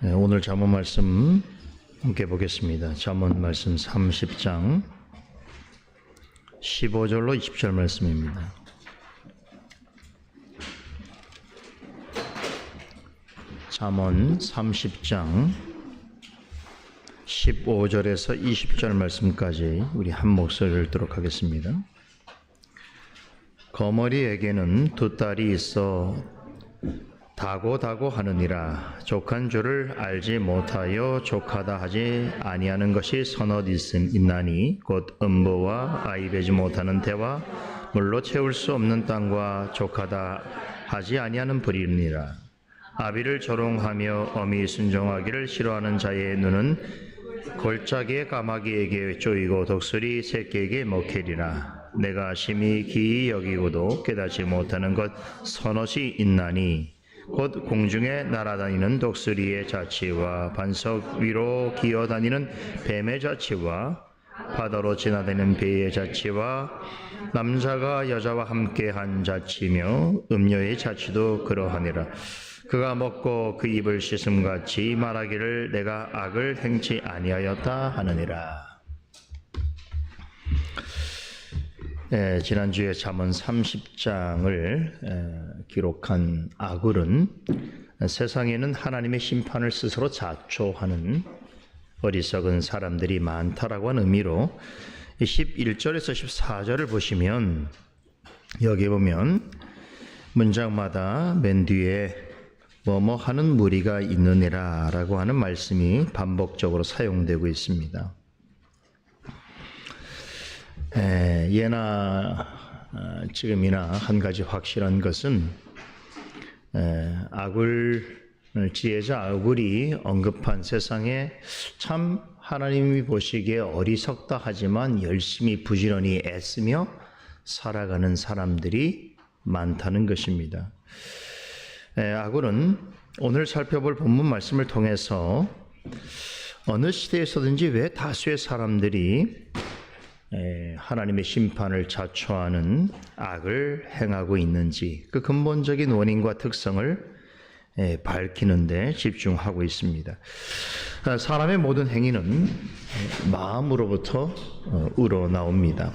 오늘 잠언 말씀 함께 보겠습니다. 잠언 말씀 30장 15절로 20절 말씀입니다. 잠언 30장 15절에서 20절 말씀까지 우리 한 목소리를 듣도록 하겠습니다. 거머리에게는 두 딸이 있어 다고다고 하느니라. 족한 줄을 알지 못하여 족하다 하지 아니하는 것이 서너 있나니 곧 음보와 아이 베지 못하는 태와 물로 채울 수 없는 땅과 족하다 하지 아니하는 불이니라. 아비를 조롱하며 어미 순종하기를 싫어하는 자의 눈은 골짜기의 까마귀에게 쪼이고 독수리 새끼에게 먹히리라. 내가 심히 기이 여기고도 깨닫지 못하는 것 서너시 있나니 곧 공중에 날아다니는 독수리의 자치와 반석 위로 기어다니는 뱀의 자치와 바다로 지나다니는 배의 자치와 남자가 여자와 함께한 자치며 음녀의 자치도 그러하니라. 그가 먹고 그 입을 씻음같이 말하기를 내가 악을 행치 아니하였다 하느니라. 지난주에 잠언 30장을 기록한 아굴은 세상에는 하나님의 심판을 스스로 자초하는 어리석은 사람들이 많다라고 하는 의미로 11절에서 14절을 보시면 여기 보면 문장마다 맨 뒤에 뭐뭐 하는 무리가 있느니라 라고 하는 말씀이 반복적으로 사용되고 있습니다. 예나 지금이나 한 가지 확실한 것은 아굴 지혜자 아굴이 언급한 세상에 참 하나님이 보시기에 어리석다 하지만 열심히 부지런히 애쓰며 살아가는 사람들이 많다는 것입니다. 아굴은 오늘 살펴볼 본문 말씀을 통해서 어느 시대에서든지 왜 다수의 사람들이 하나님의 심판을 자초하는 악을 행하고 있는지 그 근본적인 원인과 특성을 밝히는 데 집중하고 있습니다. 사람의 모든 행위는 마음으로부터 우러나옵니다.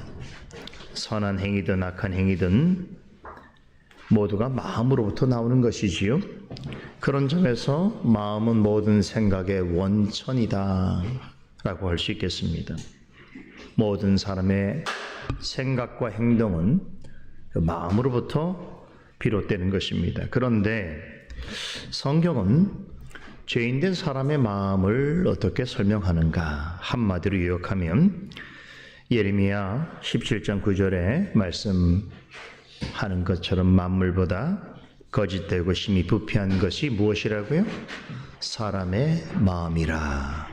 선한 행위든 악한 행위든 모두가 마음으로부터 나오는 것이지요. 그런 점에서 마음은 모든 생각의 원천이다 라고 할 수 있겠습니다. 모든 사람의 생각과 행동은 그 마음으로부터 비롯되는 것입니다. 그런데 성경은 죄인된 사람의 마음을 어떻게 설명하는가? 한마디로 요약하면 예레미야 17장 9절에 말씀하는 것처럼 만물보다 거짓되고 심히 부패한 것이 무엇이라고요? 사람의 마음이라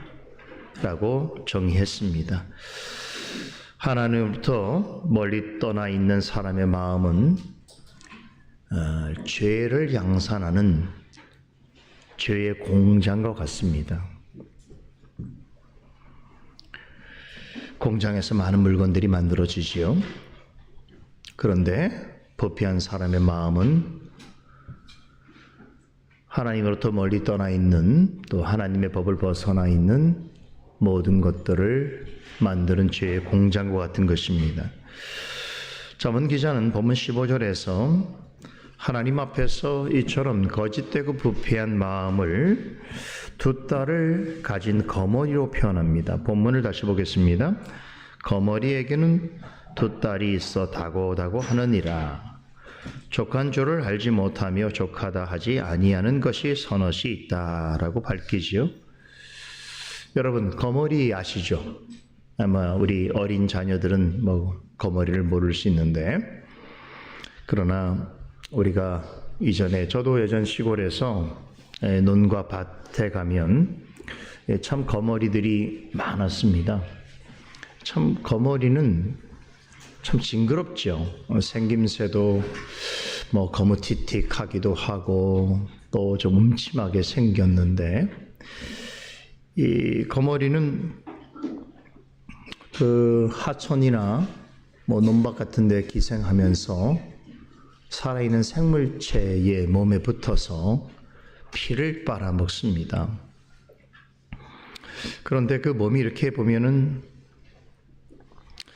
라고 정의했습니다. 하나님으로부터 멀리 떠나 있는 사람의 마음은 죄를 양산하는 죄의 공장과 같습니다. 공장에서 많은 물건들이 만들어지지요. 그런데 부패한 사람의 마음은 하나님으로부터 멀리 떠나 있는 또 하나님의 법을 벗어나 있는 모든 것들을 만드는 죄의 공장과 같은 것입니다. 잠언 기자는 본문 15절에서 하나님 앞에서 이처럼 거짓되고 부패한 마음을 두 딸을 가진 거머리로 표현합니다. 본문을 다시 보겠습니다. 거머리에게는 두 딸이 있어 다고다고 하느니라. 족한 줄을 알지 못하며 족하다 하지 아니하는 것이 서너시 있다라고 밝히지요. 여러분 거머리 아시죠? 아마 우리 어린 자녀들은 거머리를 모를 수 있는데, 그러나 우리가 이전에 저도 예전 시골에서 논과 밭에 가면 참 거머리들이 많았습니다. 참 거머리는 참 징그럽죠. 생김새도 거무튀튀하기도 하고 또 좀 음침하게 생겼는데, 이 거머리는 그 하천이나 논밭 같은 데 기생하면서 살아있는 생물체의 몸에 붙어서 피를 빨아먹습니다. 그런데 그 몸이 이렇게 보면은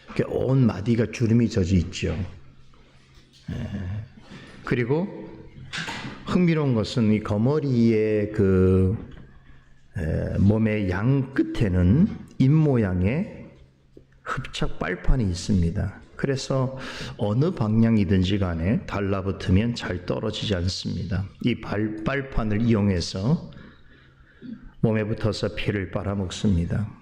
이렇게 온 마디가 주름이 젖어 있죠. 그리고 흥미로운 것은 이 거머리의 그 몸의 양 끝에는 입 모양의 흡착 빨판이 있습니다. 그래서 어느 방향이든지 간에 달라붙으면 잘 떨어지지 않습니다. 이 빨판을 이용해서 몸에 붙어서 피를 빨아먹습니다.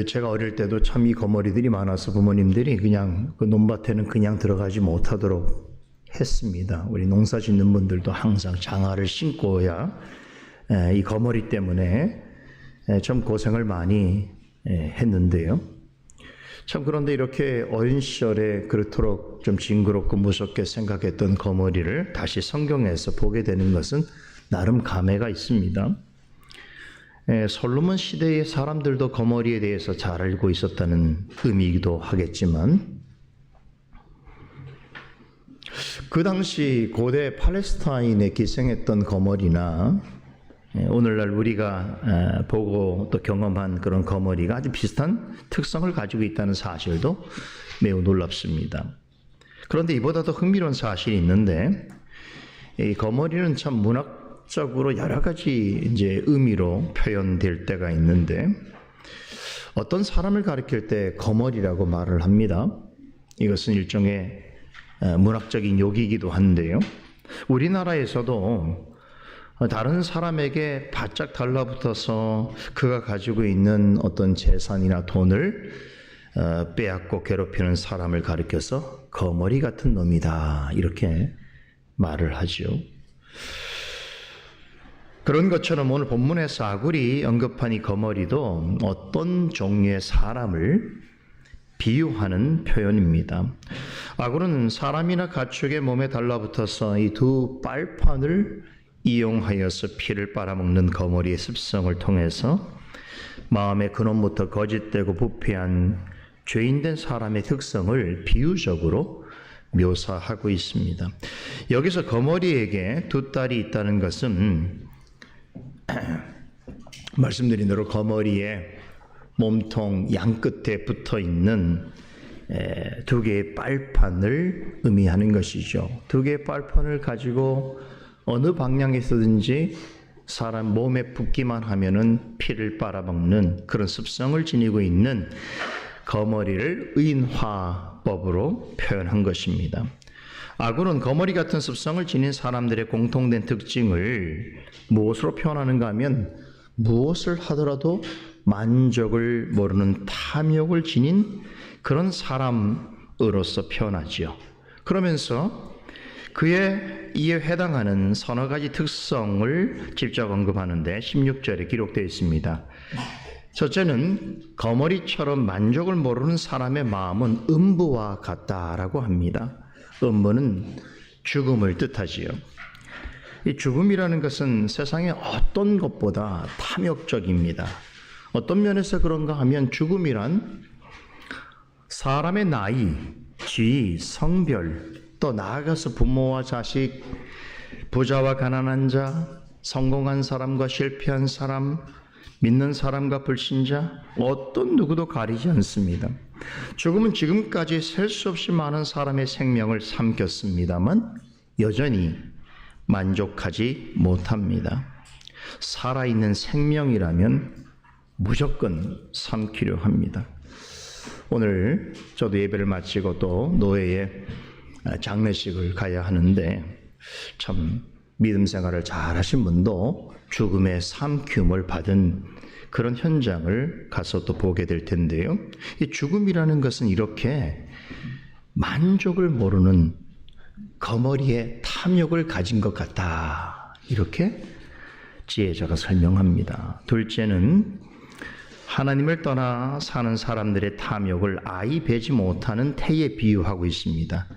제가 어릴 때도 참 이 거머리들이 많아서 부모님들이 그냥 그 논밭에는 그냥 들어가지 못하도록 했습니다. 우리 농사 짓는 분들도 항상 장화를 신고야 이 거머리 때문에 좀 고생을 많이 했는데요. 참 그런데 이렇게 어린 시절에 그렇도록 좀 징그럽고 무섭게 생각했던 거머리를 다시 성경에서 보게 되는 것은 나름 감회가 있습니다. 솔로몬 시대의 사람들도 거머리에 대해서 잘 알고 있었다는 의미이기도 하겠지만 그 당시 고대 팔레스타인에 기생했던 거머리나 오늘날 우리가 보고 또 경험한 그런 거머리가 아주 비슷한 특성을 가지고 있다는 사실도 매우 놀랍습니다. 그런데 이보다 더 흥미로운 사실이 있는데 이 거머리는 참 문학적으로 여러 가지 이제 의미로 표현될 때가 있는데 어떤 사람을 가리킬 때 거머리라고 말을 합니다. 이것은 일종의 문학적인 욕이기도 한데요. 우리나라에서도 다른 사람에게 바짝 달라붙어서 그가 가지고 있는 어떤 재산이나 돈을 빼앗고 괴롭히는 사람을 가리켜서 거머리 같은 놈이다 이렇게 말을 하죠. 그런 것처럼 오늘 본문에서 아굴이 언급한 이 거머리도 어떤 종류의 사람을 비유하는 표현입니다. 아굴은 사람이나 가축의 몸에 달라붙어서 이 두 빨판을 이용하여서 피를 빨아먹는 거머리의 습성을 통해서 마음의 근원부터 거짓되고 부패한 죄인된 사람의 특성을 비유적으로 묘사하고 있습니다. 여기서 거머리에게 두 딸이 있다는 것은 말씀드린 대로 거머리에 몸통 양끝에 붙어 있는 두 개의 빨판을 의미하는 것이죠. 두 개의 빨판을 가지고 어느 방향에서든지 사람 몸에 붙기만 하면은 피를 빨아먹는 그런 습성을 지니고 있는 거머리를 의인화법으로 표현한 것입니다. 아굴은 거머리 같은 습성을 지닌 사람들의 공통된 특징을 무엇으로 표현하는가 하면 무엇을 하더라도 만족을 모르는 탐욕을 지닌 그런 사람으로서 표현하지요. 그러면서 그에 이에 해당하는 서너 가지 특성을 직접 언급하는데 16절에 기록되어 있습니다. 첫째는 거머리처럼 만족을 모르는 사람의 마음은 음부와 같다라고 합니다. 음부는 죽음을 뜻하지요. 이 죽음이라는 것은 세상의 어떤 것보다 탐욕적입니다. 어떤 면에서 그런가 하면 죽음이란 사람의 나이, 지위, 성별, 또 나아가서 부모와 자식, 부자와 가난한 자, 성공한 사람과 실패한 사람, 믿는 사람과 불신자, 어떤 누구도 가리지 않습니다. 죽음은 지금까지 셀 수 없이 많은 사람의 생명을 삼켰습니다만 여전히 만족하지 못합니다. 살아있는 생명이라면 무조건 삼키려 합니다. 오늘 저도 예배를 마치고 또 노예의 장례식을 가야 하는데 참 믿음 생활을 잘 하신 분도 죽음의 삼킴을 받은 그런 현장을 가서 또 보게 될 텐데요. 이 죽음이라는 것은 이렇게 만족을 모르는 거머리에 탐욕을 가진 것 같다. 이렇게 지혜자가 설명합니다. 둘째는 하나님을 떠나 사는 사람들의 탐욕을 아이 베지 못하는 태에 비유하고 있습니다.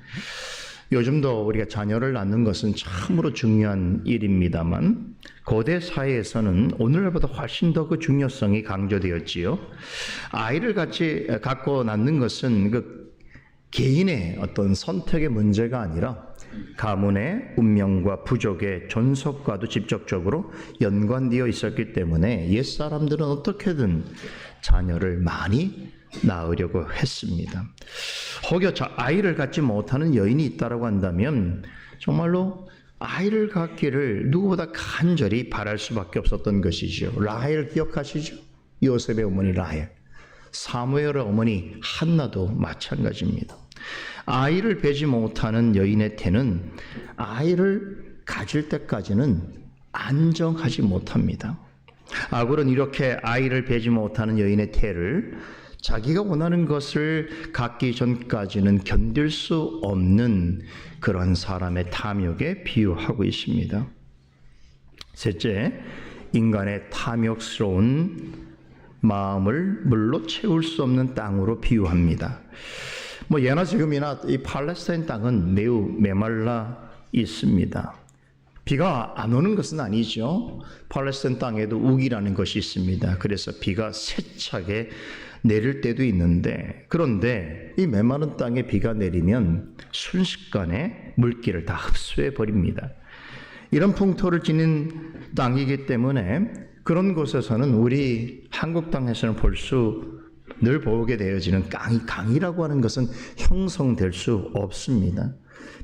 요즘도 우리가 자녀를 낳는 것은 참으로 중요한 일입니다만 고대 사회에서는 오늘날보다 훨씬 더 그 중요성이 강조되었지요. 아이를 갖고 낳는 것은 그 개인의 어떤 선택의 문제가 아니라 가문의 운명과 부족의 존속과도 직접적으로 연관되어 있었기 때문에 옛사람들은 어떻게든 자녀를 많이 낳으려고 했습니다. 혹여 아이를 갖지 못하는 여인이 있다고 한다면 정말로 아이를 갖기를 누구보다 간절히 바랄 수밖에 없었던 것이죠. 라헬 기억하시죠? 요셉의 어머니 라헬, 사무엘의 어머니 한나도 마찬가지입니다. 아이를 베지 못하는 여인의 태는 아이를 가질 때까지는 안정하지 못합니다. 아굴은 이렇게 아이를 베지 못하는 여인의 태를 자기가 원하는 것을 갖기 전까지는 견딜 수 없는 그런 사람의 탐욕에 비유하고 있습니다. 셋째, 인간의 탐욕스러운 마음을 물로 채울 수 없는 땅으로 비유합니다. 예나 지금이나 이 팔레스타인 땅은 매우 메말라 있습니다. 비가 안 오는 것은 아니죠. 팔레스타인 땅에도 우기라는 것이 있습니다. 그래서 비가 세차게 내릴 때도 있는데, 그런데 이 메마른 땅에 비가 내리면 순식간에 물기를 다 흡수해 버립니다. 이런 풍토를 지닌 땅이기 때문에 그런 곳에서는 우리 한국 땅에서는 늘 보게 되어지는 강이라고 하는 것은 형성될 수 없습니다.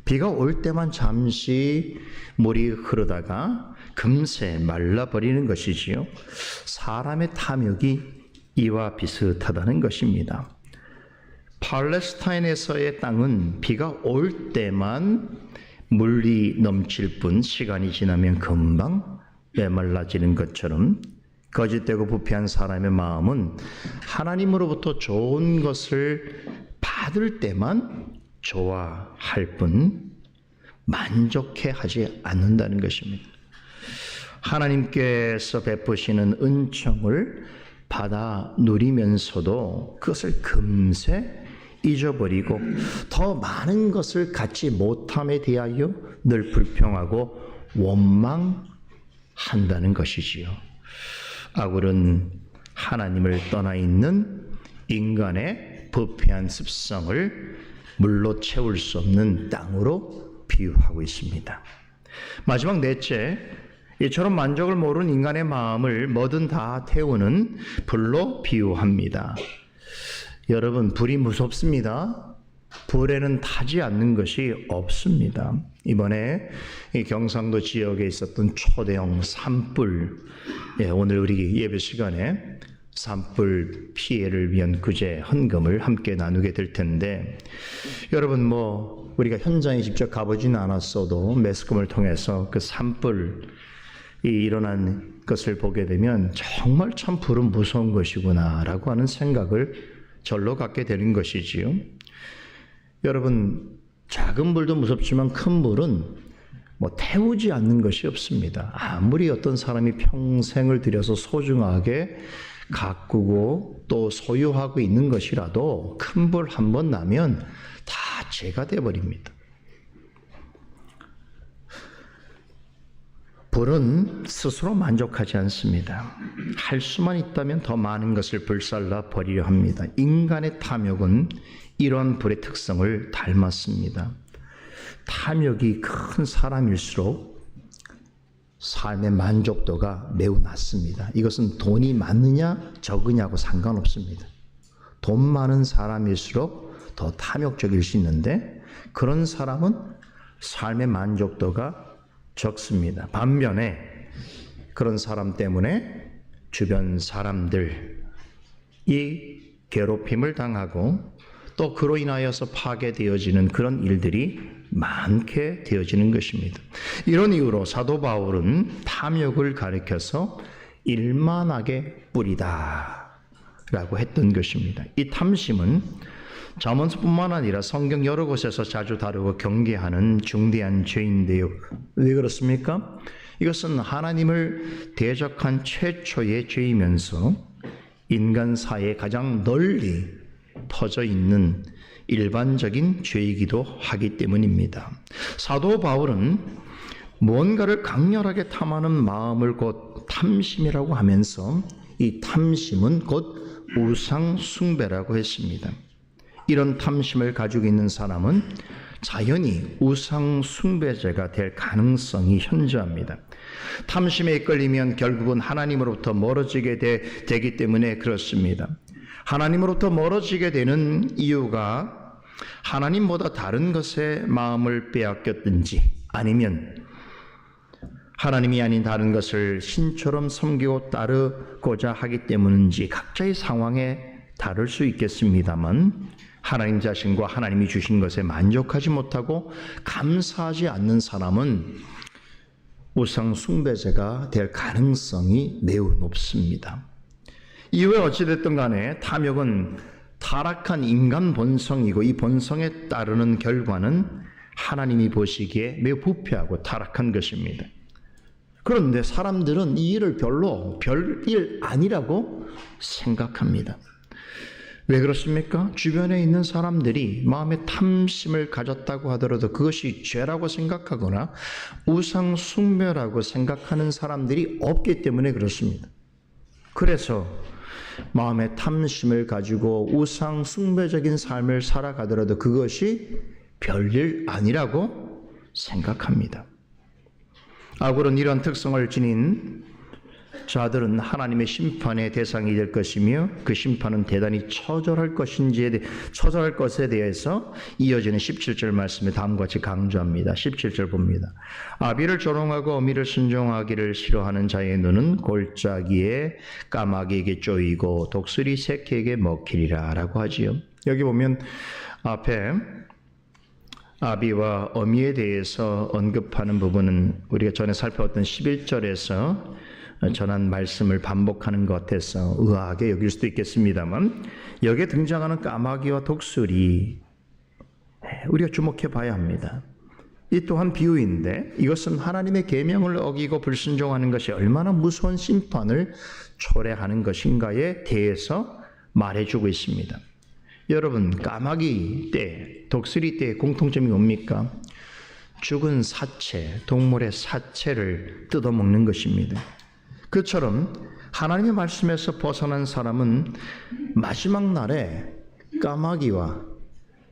비가 올 때만 잠시 물이 흐르다가 금세 말라버리는 것이지요. 사람의 탐욕이 이와 비슷하다는 것입니다. 팔레스타인에서의 땅은 비가 올 때만 물이 넘칠 뿐 시간이 지나면 금방 메말라지는 것처럼 거짓되고 부패한 사람의 마음은 하나님으로부터 좋은 것을 받을 때만 좋아할 뿐 만족해 하지 않는다는 것입니다. 하나님께서 베푸시는 은총을 받아 누리면서도 그것을 금세 잊어버리고 더 많은 것을 갖지 못함에 대하여 늘 불평하고 원망한다는 것이지요. 아굴은 하나님을 떠나 있는 인간의 부패한 습성을 물로 채울 수 없는 땅으로 비유하고 있습니다. 마지막 넷째, 이처럼 만족을 모르는 인간의 마음을 뭐든 다 태우는 불로 비유합니다. 여러분, 불이 무섭습니다. 불에는 타지 않는 것이 없습니다. 이번에 이 경상도 지역에 있었던 초대형 산불, 오늘 우리 예배 시간에 산불 피해를 위한 구제 헌금을 함께 나누게 될 텐데, 여러분 우리가 현장에 직접 가보지는 않았어도 매스컴을 통해서 그 산불이 일어난 것을 보게 되면 정말 참 불은 무서운 것이구나라고 하는 생각을 절로 갖게 되는 것이지요. 여러분, 작은 불도 무섭지만 큰 불은 태우지 않는 것이 없습니다. 아무리 어떤 사람이 평생을 들여서 소중하게 가꾸고 또 소유하고 있는 것이라도 큰 불 한 번 나면 다 재가 되어버립니다. 불은 스스로 만족하지 않습니다. 할 수만 있다면 더 많은 것을 불살라 버리려 합니다. 인간의 탐욕은 이러한 불의 특성을 닮았습니다. 탐욕이 큰 사람일수록 삶의 만족도가 매우 낮습니다. 이것은 돈이 많느냐 적으냐고 상관없습니다. 돈 많은 사람일수록 더 탐욕적일 수 있는데 그런 사람은 삶의 만족도가 적습니다. 반면에 그런 사람 때문에 주변 사람들이 괴롭힘을 당하고 또 그로 인하여서 파괴되어지는 그런 일들이 많게 되어지는 것입니다. 이런 이유로 사도 바울은 탐욕을 가리켜서 일만하게 뿌리다 라고 했던 것입니다. 이 탐심은 잠언서뿐만 아니라 성경 여러 곳에서 자주 다루고 경계하는 중대한 죄인데요. 왜 그렇습니까? 이것은 하나님을 대적한 최초의 죄이면서 인간 사회에 가장 널리 퍼져 있는 일반적인 죄이기도 하기 때문입니다. 사도 바울은 무언가를 강렬하게 탐하는 마음을 곧 탐심이라고 하면서 이 탐심은 곧 우상 숭배라고 했습니다. 이런 탐심을 가지고 있는 사람은 자연히 우상 숭배자가 될 가능성이 현저합니다. 탐심에 이끌리면 결국은 하나님으로부터 멀어지게 되기 때문에 그렇습니다. 하나님으로부터 멀어지게 되는 이유가 하나님보다 다른 것에 마음을 빼앗겼든지 아니면 하나님이 아닌 다른 것을 신처럼 섬기고 따르고자 하기 때문인지 각자의 상황에 다를 수 있겠습니다만 하나님 자신과 하나님이 주신 것에 만족하지 못하고 감사하지 않는 사람은 우상 숭배자가 될 가능성이 매우 높습니다. 이후에 어찌됐든 간에 탐욕은 타락한 인간 본성이고 이 본성에 따르는 결과는 하나님이 보시기에 매우 부패하고 타락한 것입니다. 그런데 사람들은 이 일을 별로 별일 아니라고 생각합니다. 왜 그렇습니까? 주변에 있는 사람들이 마음에 탐심을 가졌다고 하더라도 그것이 죄라고 생각하거나 우상 숭배라고 생각하는 사람들이 없기 때문에 그렇습니다. 그래서 마음에 탐심을 가지고 우상 숭배적인 삶을 살아가더라도 그것이 별일 아니라고 생각합니다. 악으로는 이런 특성을 지닌 자들은 하나님의 심판의 대상이 될 것이며 그 심판은 대단히 처절할 것에 대해서 이어지는 17절 말씀에 다음과 같이 강조합니다. 17절 봅니다. 아비를 조롱하고 어미를 순종하기를 싫어하는 자의 눈은 골짜기에 까마귀에게 쪼이고 독수리 새끼에게 먹히리라 라고 하지요. 여기 보면 앞에 아비와 어미에 대해서 언급하는 부분은 우리가 전에 살펴봤던 11절에서 전한 말씀을 반복하는 것 같아서 의아하게 여길 수도 있겠습니다만 여기에 등장하는 까마귀와 독수리 우리가 주목해 봐야 합니다. 이 또한 비유인데 이것은 하나님의 계명을 어기고 불순종하는 것이 얼마나 무서운 심판을 초래하는 것인가에 대해서 말해주고 있습니다. 여러분, 까마귀 떼, 독수리 떼의 공통점이 뭡니까? 죽은 사체, 동물의 사체를 뜯어먹는 것입니다. 그처럼 하나님의 말씀에서 벗어난 사람은 마지막 날에 까마귀와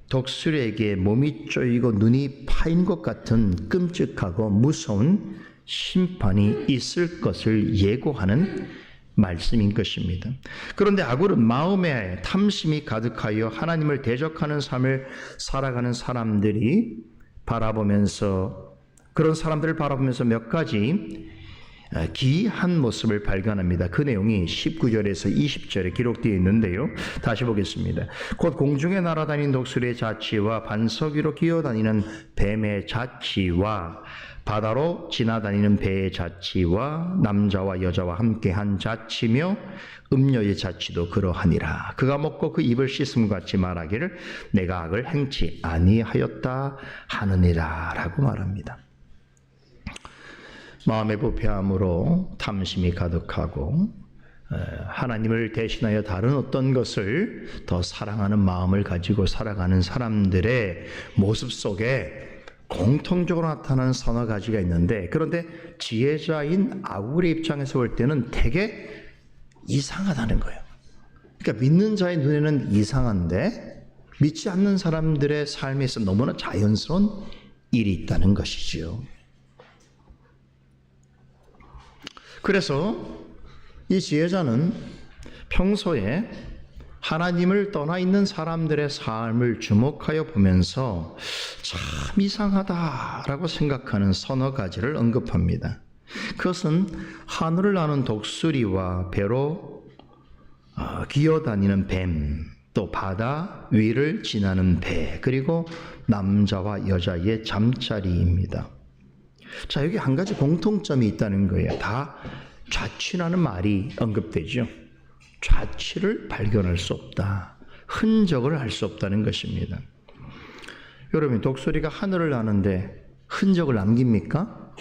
독수리에게 몸이 쪼이고 눈이 파인 것 같은 끔찍하고 무서운 심판이 있을 것을 예고하는 말씀인 것입니다. 그런데 악으로는 마음에 탐심이 가득하여 하나님을 대적하는 삶을 살아가는 사람들이 그런 사람들을 바라보면서 몇 가지 기이한 모습을 발견합니다. 그 내용이 19절에서 20절에 기록되어 있는데요. 다시 보겠습니다. 곧 공중에 날아다니는 독수리의 자치와 반석 위로 기어다니는 뱀의 자치와 바다로 지나다니는 배의 자치와 남자와 여자와 함께한 자치며 음녀의 자치도 그러하니라. 그가 먹고 그 입을 씻음과 같이 말하기를 내가 악을 행치 아니하였다 하느니라 라고 말합니다. 마음의 부패함으로 탐심이 가득하고 하나님을 대신하여 다른 어떤 것을 더 사랑하는 마음을 가지고 살아가는 사람들의 모습 속에 공통적으로 나타나는 서너 가지가 있는데 그런데 지혜자인 아굴의 입장에서 볼 때는 되게 이상하다는 거예요. 그러니까 믿는 자의 눈에는 이상한데 믿지 않는 사람들의 삶에서 너무나 자연스러운 일이 있다는 것이지요. 그래서 이 지혜자는 평소에 하나님을 떠나 있는 사람들의 삶을 주목하여 보면서 참 이상하다라고 생각하는 서너 가지를 언급합니다. 그것은 하늘을 나는 독수리와 배로 기어다니는 뱀, 또 바다 위를 지나는 배, 그리고 남자와 여자의 잠자리입니다. 자, 여기 한 가지 공통점이 있다는 거예요. 다 좌치라는 말이 언급되죠. 좌치를 발견할 수 없다. 흔적을 알 수 없다는 것입니다. 여러분, 독수리가 하늘을 나는데 흔적을 남깁니까?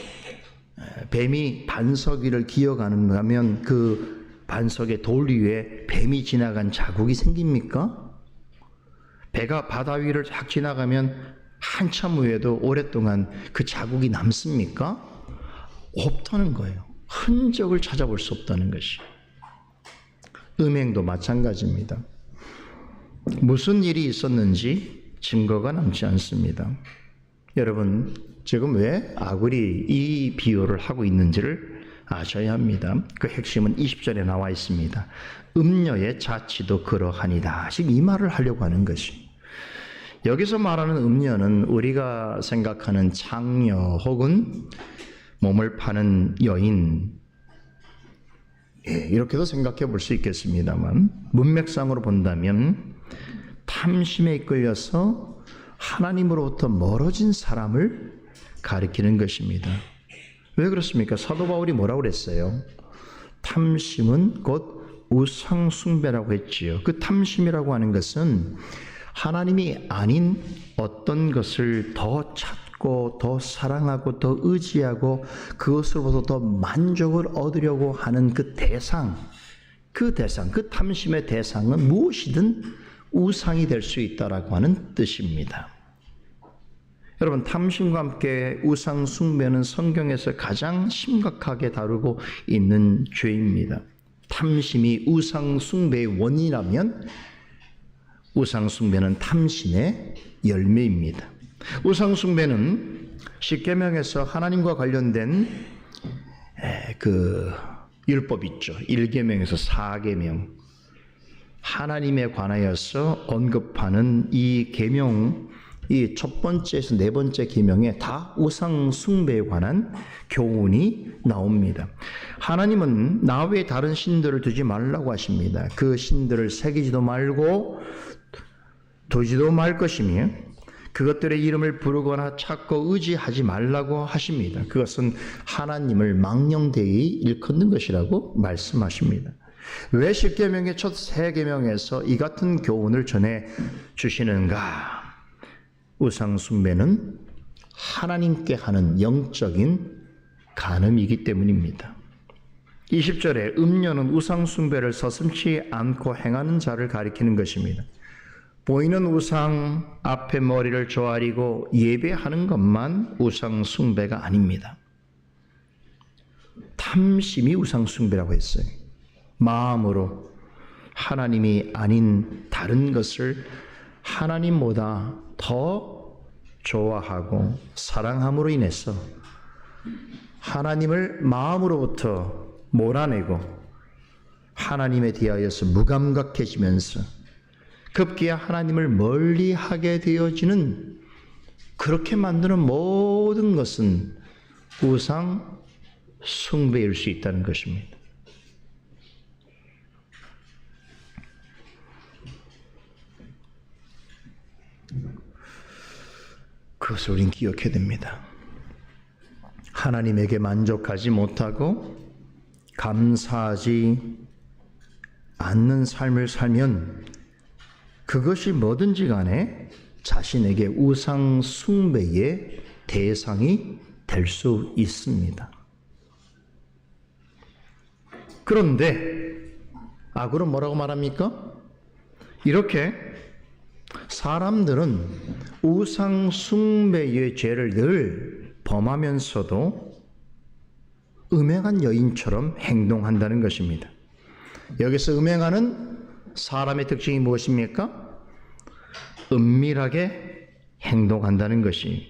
뱀이 반석 위를 기어가면 그 반석의 돌 위에 뱀이 지나간 자국이 생깁니까? 배가 바다 위를 쫙 지나가면 한참 후에도 오랫동안 그 자국이 남습니까? 없다는 거예요. 흔적을 찾아볼 수 없다는 것이. 음행도 마찬가지입니다. 무슨 일이 있었는지 증거가 남지 않습니다. 여러분, 지금 왜 아굴이 이 비유를 하고 있는지를 아셔야 합니다. 그 핵심은 20절에 나와 있습니다. 음녀의 자취도 그러하니라. 지금 이 말을 하려고 하는 것이, 여기서 말하는 음녀는 우리가 생각하는 창녀 혹은 몸을 파는 여인, 이렇게도 생각해 볼 수 있겠습니다만, 문맥상으로 본다면 탐심에 이끌려서 하나님으로부터 멀어진 사람을 가리키는 것입니다. 왜 그렇습니까? 사도 바울이 뭐라고 그랬어요? 탐심은 곧 우상 숭배라고 했지요. 그 탐심이라고 하는 것은 하나님이 아닌 어떤 것을 더 찾고 더 사랑하고 더 의지하고 그것으로부터 더 만족을 얻으려고 하는 그 대상, 그 탐심의 대상은 무엇이든 우상이 될 수 있다라고 하는 뜻입니다. 여러분, 탐심과 함께 우상 숭배는 성경에서 가장 심각하게 다루고 있는 죄입니다. 탐심이 우상 숭배의 원인이라면 우상 숭배는 탐심의 열매입니다. 우상 숭배는 십계명에서 하나님과 관련된 그 율법 있죠. 1계명에서 4계명, 하나님에 관하여서 언급하는 이 계명, 이 첫 번째에서 네 번째 계명에 다 우상 숭배에 관한 교훈이 나옵니다. 하나님은 나 외에 다른 신들을 두지 말라고 하십니다. 그 신들을 새기지도 말고 두지도 말 것이며 그것들의 이름을 부르거나 찾고 의지하지 말라고 하십니다. 그것은 하나님을 망령되이 일컫는 것이라고 말씀하십니다. 왜 십계명의 첫 세 계명에서 이 같은 교훈을 전해 주시는가? 우상 숭배는 하나님께 하는 영적인 간음이기 때문입니다. 20절에 음녀는 우상 숭배를 서슴지 않고 행하는 자를 가리키는 것입니다. 보이는 우상 앞에 머리를 조아리고 예배하는 것만 우상 숭배가 아닙니다. 탐심이 우상 숭배라고 했어요. 마음으로 하나님이 아닌 다른 것을 하나님보다 더 좋아하고 사랑함으로 인해서 하나님을 마음으로부터 몰아내고 하나님에 대하여서 무감각해지면서 급기야 하나님을 멀리하게 되어지는, 그렇게 만드는 모든 것은 우상 숭배일 수 있다는 것입니다. 그것을 우린 기억해야 됩니다. 하나님에게 만족하지 못하고 감사하지 않는 삶을 살면 그것이 뭐든지 간에 자신에게 우상 숭배의 대상이 될 수 있습니다. 그런데 아굴은 뭐라고 말합니까? 이렇게 사람들은 우상 숭배의 죄를 늘 범하면서도 음행한 여인처럼 행동한다는 것입니다. 여기서 음행하는 사람의 특징이 무엇입니까? 은밀하게 행동한다는 것이,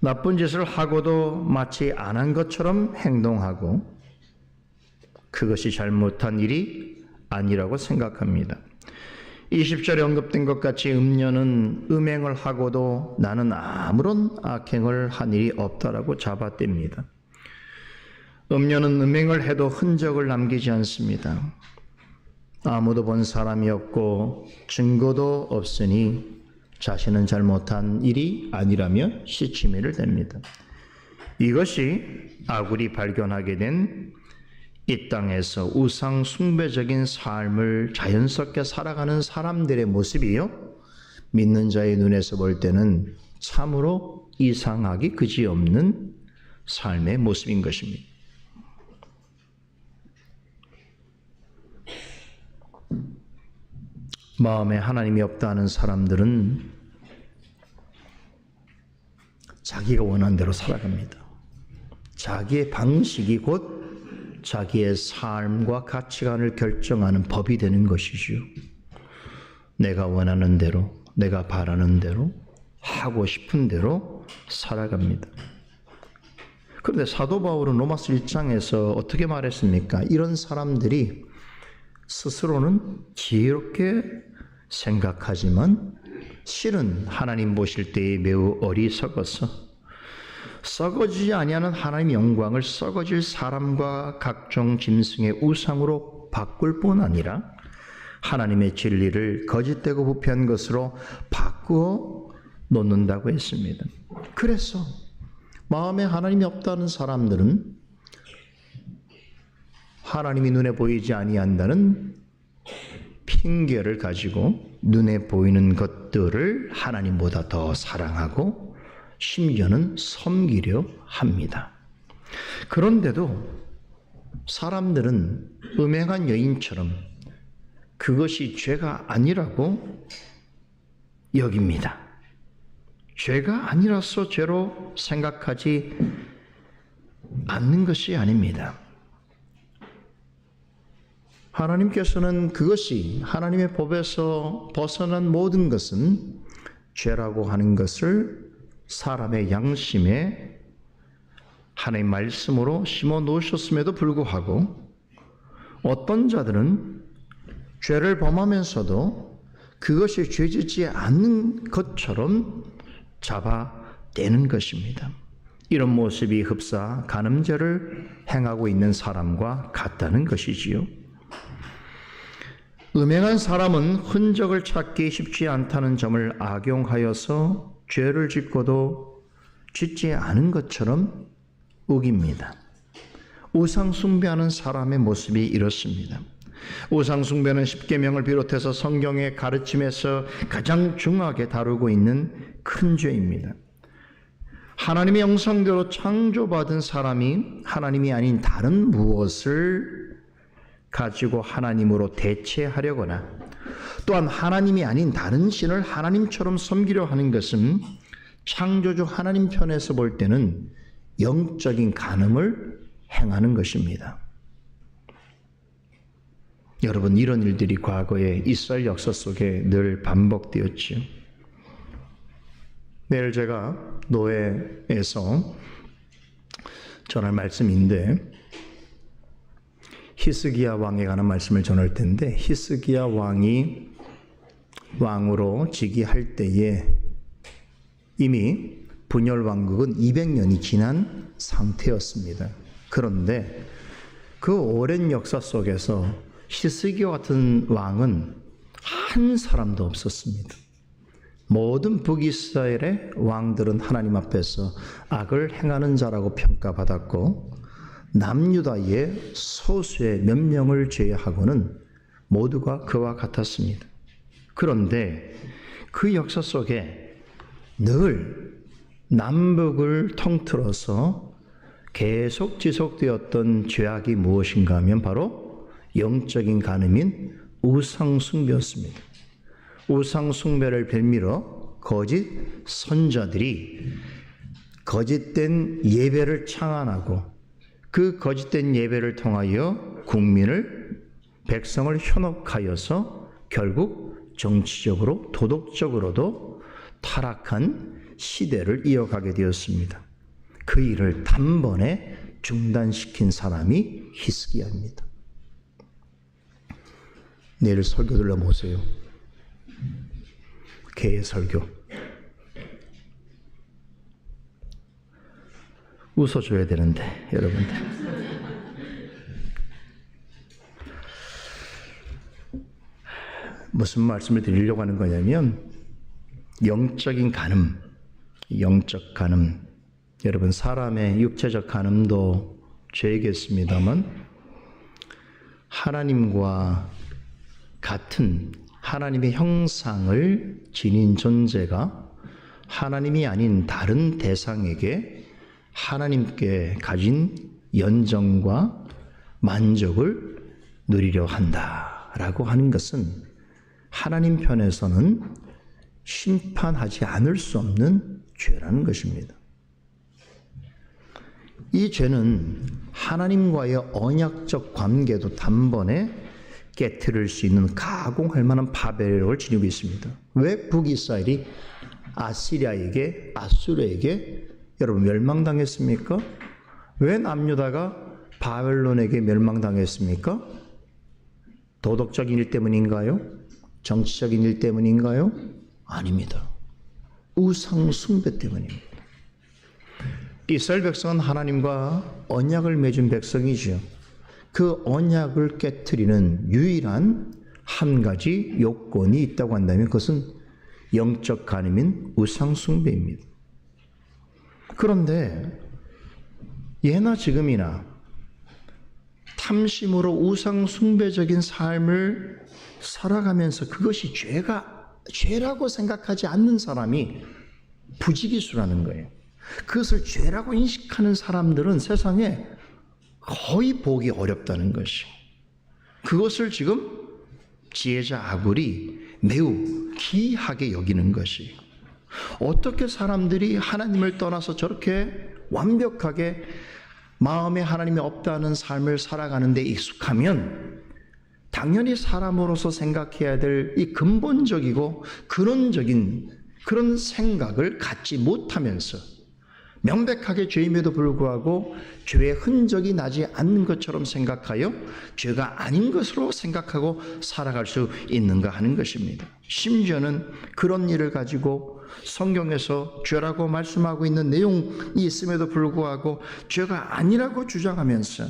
나쁜 짓을 하고도 마치 안 한 것처럼 행동하고 그것이 잘못한 일이 아니라고 생각합니다. 20절에 언급된 것 같이 음녀는 음행을 하고도 나는 아무런 악행을 한 일이 없다라고 잡아댑니다. 음녀는 음행을 해도 흔적을 남기지 않습니다. 아무도 본 사람이 없고 증거도 없으니 자신은 잘못한 일이 아니라며 시치미를 댑니다. 이것이 아굴이 발견하게 된 이 땅에서 우상 숭배적인 삶을 자연스럽게 살아가는 사람들의 모습이요, 믿는 자의 눈에서 볼 때는 참으로 이상하기 그지없는 삶의 모습인 것입니다. 마음에 하나님이 없다 하는 사람들은 자기가 원하는 대로 살아갑니다. 자기의 방식이 곧 자기의 삶과 가치관을 결정하는 법이 되는 것이지요. 내가 원하는 대로, 내가 바라는 대로 하고 싶은 대로 살아갑니다. 그런데 사도 바울은 로마서 1장에서 어떻게 말했습니까? 이런 사람들이 스스로는 지혜롭게 생각하지만 실은 하나님 보실 때에 매우 어리석어서 썩어지지 아니하는 하나님의 영광을 썩어질 사람과 각종 짐승의 우상으로 바꿀 뿐 아니라 하나님의 진리를 거짓되고 부패한 것으로 바꾸어 놓는다고 했습니다. 그래서 마음에 하나님이 없다는 사람들은 하나님이 눈에 보이지 아니한다는 핑계를 가지고 눈에 보이는 것들을 하나님보다 더 사랑하고 심지어는 섬기려 합니다. 그런데도 사람들은 음행한 여인처럼 그것이 죄가 아니라고 여깁니다. 죄가 아니라서 죄로 생각하지 않는 것이 아닙니다. 하나님께서는 그것이 하나님의 법에서 벗어난 모든 것은 죄라고 하는 것을 사람의 양심에 하나님 말씀으로 심어 놓으셨음에도 불구하고 어떤 자들은 죄를 범하면서도 그것이 죄짓지 않는 것처럼 잡아떼는 것입니다. 이런 모습이 흡사 간음죄를 행하고 있는 사람과 같다는 것이지요. 음행한 사람은 흔적을 찾기 쉽지 않다는 점을 악용하여서 죄를 짓고도 짓지 않은 것처럼 우깁니다. 우상 숭배하는 사람의 모습이 이렇습니다. 우상 숭배는 십계명을 비롯해서 성경의 가르침에서 가장 중하게 다루고 있는 큰 죄입니다. 하나님의 형상대로 창조받은 사람이 하나님이 아닌 다른 무엇을 가지고 하나님으로 대체하려거나 또한 하나님이 아닌 다른 신을 하나님처럼 섬기려 하는 것은 창조주 하나님 편에서 볼 때는 영적인 간음을 행하는 것입니다. 여러분, 이런 일들이 과거에 이스라엘 역사 속에 늘 반복되었지요. 내일 제가 노예에서 전할 말씀인데 히스기야 왕에 관한 말씀을 전할 텐데, 히스기야 왕이 왕으로 즉위할 때에 이미 분열 왕국은 200년이 지난 상태였습니다. 그런데 그 오랜 역사 속에서 히스기야 같은 왕은 한 사람도 없었습니다. 모든 북이스라엘의 왕들은 하나님 앞에서 악을 행하는 자라고 평가받았고 남유다의 소수의 몇 명을 제외하고는 모두가 그와 같았습니다. 그런데 그 역사 속에 늘 남북을 통틀어서 계속 지속되었던 죄악이 무엇인가 하면 바로 영적인 간음인 우상숭배였습니다. 우상숭배를 빌미로 거짓 선자들이 거짓된 예배를 창안하고 그 거짓된 예배를 통하여 백성을 현혹하여서 결국 정치적으로 도덕적으로도 타락한 시대를 이어가게 되었습니다. 그 일을 단번에 중단시킨 사람이 히스기야입니다. 내일 설교 들러보세요. 개의 설교. 웃어줘야 되는데 여러분들. 무슨 말씀을 드리려고 하는 거냐면 영적인 간음, 영적 간음. 여러분, 사람의 육체적 간음도 죄이겠습니다만 하나님과 같은 하나님의 형상을 지닌 존재가 하나님이 아닌 다른 대상에게 하나님께 가진 연정과 만족을 누리려 한다라고 하는 것은 하나님 편에서는 심판하지 않을 수 없는 죄라는 것입니다. 이 죄는 하나님과의 언약적 관계도 단번에 깨트릴 수 있는 가공할 만한 파괴력을 지니고 있습니다. 왜 북이스라엘이 아시리아에게, 아수르에게 여러분 멸망당했습니까? 왜 남유다가 바벨론에게 멸망당했습니까? 도덕적인 일 때문인가요? 정치적인 일 때문인가요? 아닙니다. 우상 숭배 때문입니다. 이스라엘 백성은 하나님과 언약을 맺은 백성이죠. 그 언약을 깨트리는 유일한 한 가지 요건이 있다고 한다면 그것은 영적 간음인 우상 숭배입니다. 그런데 예나 지금이나 탐심으로 우상 숭배적인 삶을 살아가면서 그것이 죄라고 생각하지 않는 사람이 부지기수라는 거예요. 그것을 죄라고 인식하는 사람들은 세상에 거의 보기 어렵다는 것이. 그것을 지금 지혜자 아굴이 매우 기이하게 여기는 것이. 어떻게 사람들이 하나님을 떠나서 저렇게 완벽하게 마음에 하나님이 없다는 삶을 살아가는 데 익숙하면 당연히 사람으로서 생각해야 될 이 근본적이고 근원적인 그런 생각을 갖지 못하면서 명백하게 죄임에도 불구하고 죄의 흔적이 나지 않는 것처럼 생각하여 죄가 아닌 것으로 생각하고 살아갈 수 있는가 하는 것입니다. 심지어는 그런 일을 가지고 성경에서 죄라고 말씀하고 있는 내용이 있음에도 불구하고 죄가 아니라고 주장하면서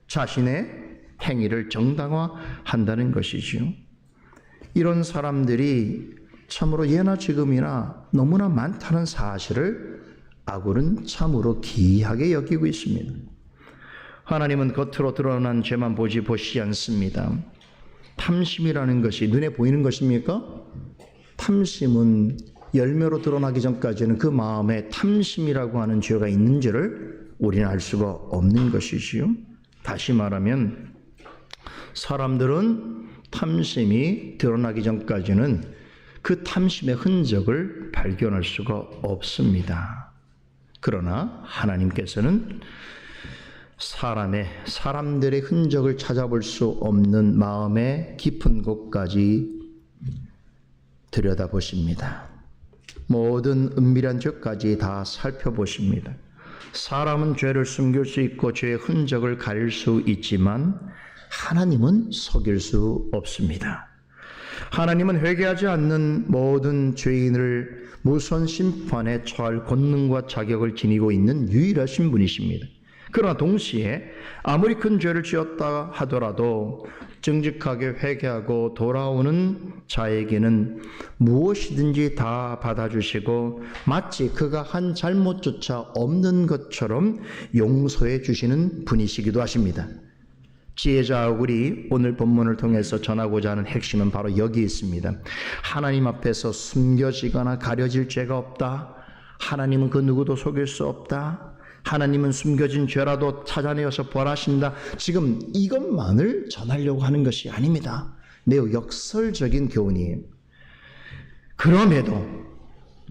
자신의 행위를 정당화한다는 것이지요. 이런 사람들이 참으로 예나 지금이나 너무나 많다는 사실을 아굴은 참으로 기이하게 여기고 있습니다. 하나님은 겉으로 드러난 죄만 보시지 않습니다. 탐심이라는 것이 눈에 보이는 것입니까? 탐심은 열매로 드러나기 전까지는 그 마음에 탐심이라고 하는 죄가 있는지를 우리는 알 수가 없는 것이지요. 다시 말하면 사람들은 탐심이 드러나기 전까지는 그 탐심의 흔적을 발견할 수가 없습니다. 그러나 하나님께서는 사람들의 흔적을 찾아볼 수 없는 마음의 깊은 곳까지 들여다보십니다. 모든 은밀한 죄까지 다 살펴보십니다. 사람은 죄를 숨길 수 있고 죄의 흔적을 가릴 수 있지만 하나님은 속일 수 없습니다. 하나님은 회개하지 않는 모든 죄인을 무서운 심판에 처할 권능과 자격을 지니고 있는 유일하신 분이십니다. 그러나 동시에 아무리 큰 죄를 지었다 하더라도 정직하게 회개하고 돌아오는 자에게는 무엇이든지 다 받아주시고 마치 그가 한 잘못조차 없는 것처럼 용서해 주시는 분이시기도 하십니다. 지혜자 아굴이 오늘 본문을 통해서 전하고자 하는 핵심은 바로 여기 있습니다. 하나님 앞에서 숨겨지거나 가려질 죄가 없다. 하나님은 그 누구도 속일 수 없다. 하나님은 숨겨진 죄라도 찾아내어서 벌하신다. 지금 이것만을 전하려고 하는 것이 아닙니다. 매우 역설적인 교훈이에요. 그럼에도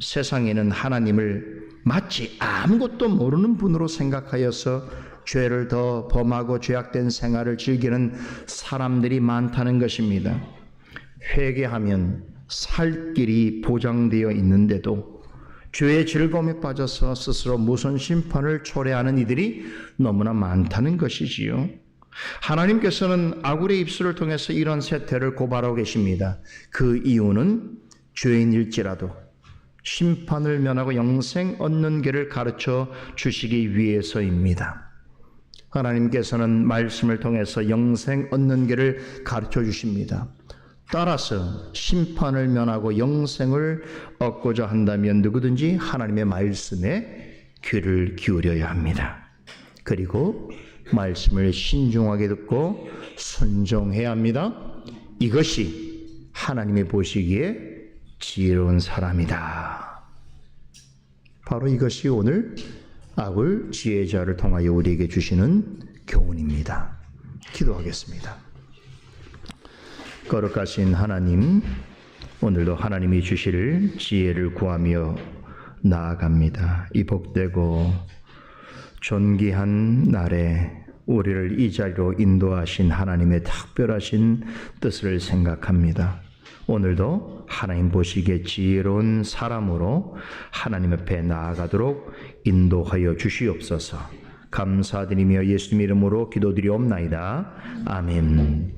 세상에는 하나님을 마치 아무것도 모르는 분으로 생각하여서 죄를 더 범하고 죄악된 생활을 즐기는 사람들이 많다는 것입니다. 회개하면 살 길이 보장되어 있는데도 죄의 즐거움에 빠져서 스스로 무서운 심판을 초래하는 이들이 너무나 많다는 것이지요. 하나님께서는 아굴의 입술을 통해서 이런 세태를 고발하고 계십니다. 그 이유는 죄인일지라도 심판을 면하고 영생 얻는 길을 가르쳐 주시기 위해서입니다. 하나님께서는 말씀을 통해서 영생 얻는 길을 가르쳐 주십니다. 따라서 심판을 면하고 영생을 얻고자 한다면 누구든지 하나님의 말씀에 귀를 기울여야 합니다. 그리고 말씀을 신중하게 듣고 순종해야 합니다. 이것이 하나님이 보시기에 지혜로운 사람이다. 바로 이것이 오늘 아굴 지혜자를 통하여 우리에게 주시는 교훈입니다. 기도하겠습니다. 거룩하신 하나님, 오늘도 하나님이 주실 지혜를 구하며 나아갑니다. 이 복되고 존귀한 날에 우리를 이 자리로 인도하신 하나님의 특별하신 뜻을 생각합니다. 오늘도 하나님 보시기에 지혜로운 사람으로 하나님 앞에 나아가도록 인도하여 주시옵소서. 감사드리며 예수님 이름으로 기도드리옵나이다. 아멘.